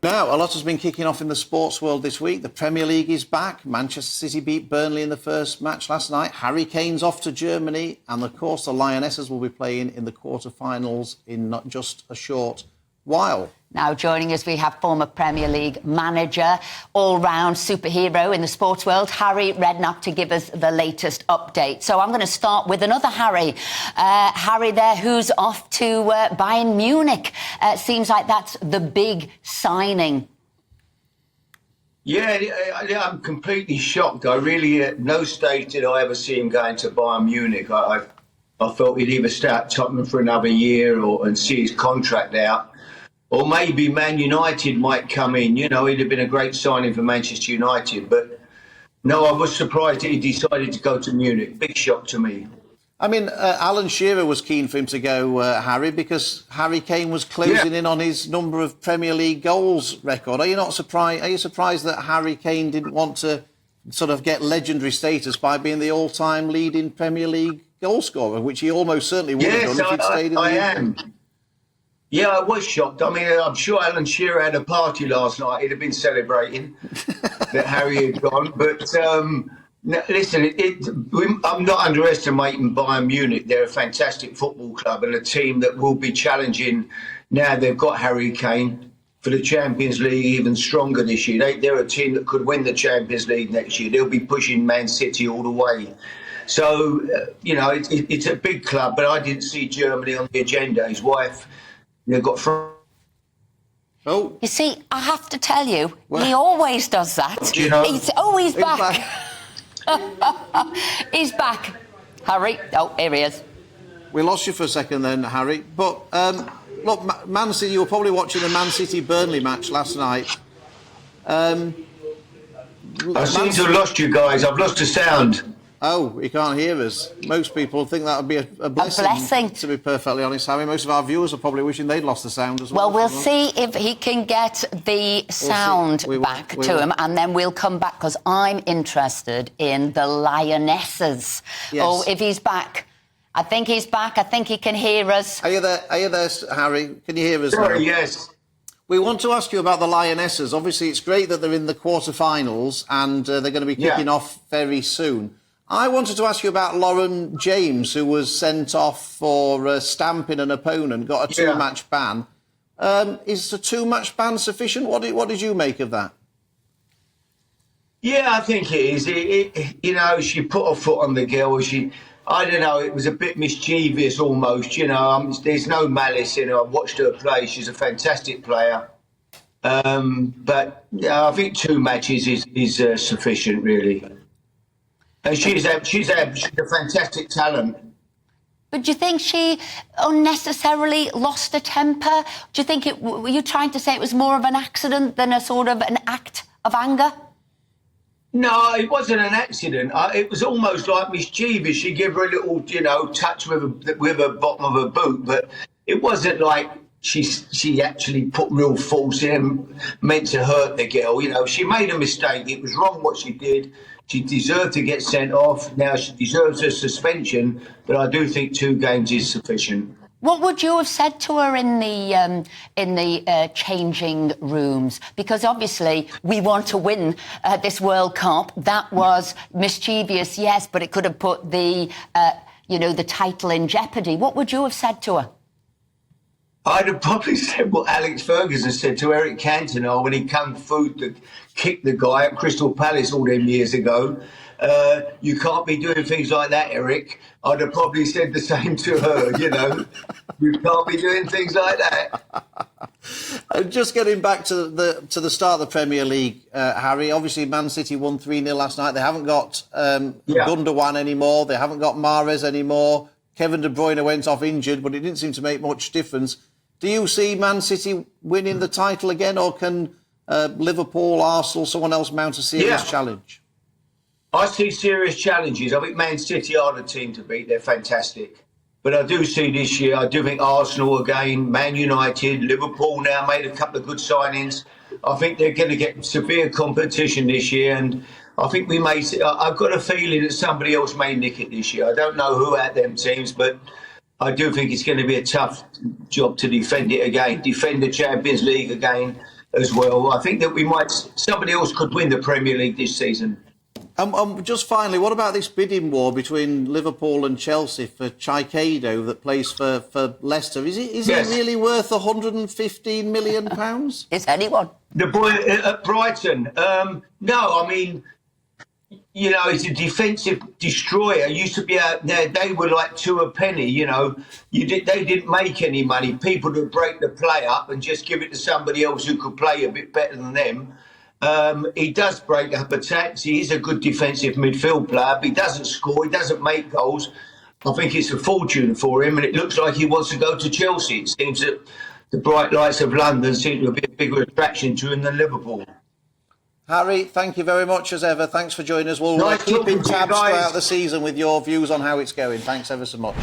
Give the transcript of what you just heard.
Now, a lot has been kicking off in the sports world this week. The Premier League is back. Manchester City beat Burnley in the first match last night. Harry Kane's off to Germany. And, of course, the Lionesses will be playing in the quarter-finals in not just a short while. Now, joining us, we have former Premier League manager, all-round superhero in the sports world, Harry Redknapp, to give us the latest update. So I'm going to start with another Harry. Harry there, who's off to Bayern Munich. Seems like that's the big signing. Yeah, I'm completely shocked. I really, at no stage did I ever see him going to Bayern Munich. I felt he'd either stay at Tottenham for another year and see his contract out. Or maybe Man United might come in. You know, he'd have been a great signing for Manchester United. But no, I was surprised that he decided to go to Munich. Big shock to me. I mean, Alan Shearer was keen for him to go, Harry, because Harry Kane was closing in on his number of Premier League goals record. Are you not surprised? Are you surprised that Harry Kane didn't want to sort of get legendary status by being the all-time leading Premier League goal scorer, which he almost certainly would have done if he'd stayed in the UK? I am. Yeah, I was shocked. I mean, I'm sure Alan Shearer had a party last night. He'd have been celebrating that Harry had gone. But listen, I'm not underestimating Bayern Munich. They're a fantastic football club and a team that will be challenging. Now they've got Harry Kane for the Champions League even stronger this year. They're a team that could win the Champions League next year. They'll be pushing Man City all the way. So, you know, it's a big club, but I didn't see Germany on the agenda. His wife... They've got... Oh. You see, I have to tell you, he always does that. You know, he's back. He's back. Harry. Oh, here he is. We lost you for a second then, Harry. But, look, Man City, you were probably watching the Man City-Burnley match last night. I seem to have lost you guys. I've lost the sound. Oh, you can't hear us. Most people think that would be a blessing, to be perfectly honest, Harry. Most of our viewers are probably wishing they'd lost the sound as well. Well, we'll see if he can get the sound back to him, and then we'll come back, because I'm interested in the Lionesses. Yes. Oh, if he's back. I think he's back. I think he can hear us. Are you there, Harry? Can you hear us? Sorry, now? yes. We want to ask you about the Lionesses. Obviously, it's great that they're in the quarter-finals, and they're going to be kicking off very soon. I wanted to ask you about Lauren James, who was sent off for stamping an opponent, got a two-match ban. Is a two-match ban sufficient? What did you make of that? Yeah, I think it is. You know, she put her foot on the girl. I don't know, it was a bit mischievous almost. You know, there's no malice in her. I watched her play. She's a fantastic player. But yeah, I think 2 matches is sufficient, really. And she's a fantastic talent. But do you think she unnecessarily lost her temper? Do you think were you trying to say it was more of an accident than a sort of an act of anger? No, it wasn't an accident. It was almost like mischievous. She gave her a little, you know, touch with the bottom of her boot, but it wasn't like she actually put real force in, meant to hurt the girl. You know, she made a mistake. It was wrong what she did. She deserved to get sent off. Now she deserves a suspension, but I do think 2 games is sufficient. What would you have said to her in the changing rooms? Because obviously we want to win this World Cup. That was mischievous, yes, but it could have put the the title in jeopardy. What would you have said to her? I'd have probably said what Alex Ferguson said to Eric Cantona when he came through to kick the guy at Crystal Palace all them years ago. You can't be doing things like that, Eric. I'd have probably said the same to her, you know. You can't be doing things like that. Just getting back to the start of the Premier League, Harry, obviously Man City won 3-0 last night. They haven't got Gundogan anymore. They haven't got Mahrez anymore. Kevin De Bruyne went off injured, but it didn't seem to make much difference. Do you see Man City winning the title again, or can Liverpool, Arsenal, someone else mount a serious challenge? I see serious challenges. I think Man City are the team to beat. They're fantastic. But I do see this year, I do think Arsenal again, Man United, Liverpool now made a couple of good signings. I think they're going to get severe competition this year. And I think I've got a feeling that somebody else may nick it this year. I don't know who out them teams, but I do think it's going to be a tough job to defend it again, defend the Champions League again. as well. I think that somebody else could win the Premier League this season. Just finally, what about this bidding war between Liverpool and Chelsea for Caicedo that plays for Leicester? Is it really worth £115 million? Is anyone? The boy at Brighton. No, I mean, you know, he's a defensive destroyer. Used to be out there. They were like 2 a penny. You know, they didn't make any money. People would break the play up and just give it to somebody else who could play a bit better than them. He does break up attacks. He is a good defensive midfield player, but he doesn't score. He doesn't make goals. I think it's a fortune for him, and it looks like he wants to go to Chelsea. It seems that the bright lights of London seem to be a bigger attraction to him than Liverpool. Harry, thank you very much as ever. Thanks for joining us. We'll keep in tabs throughout the season with your views on how it's going. Thanks ever so much.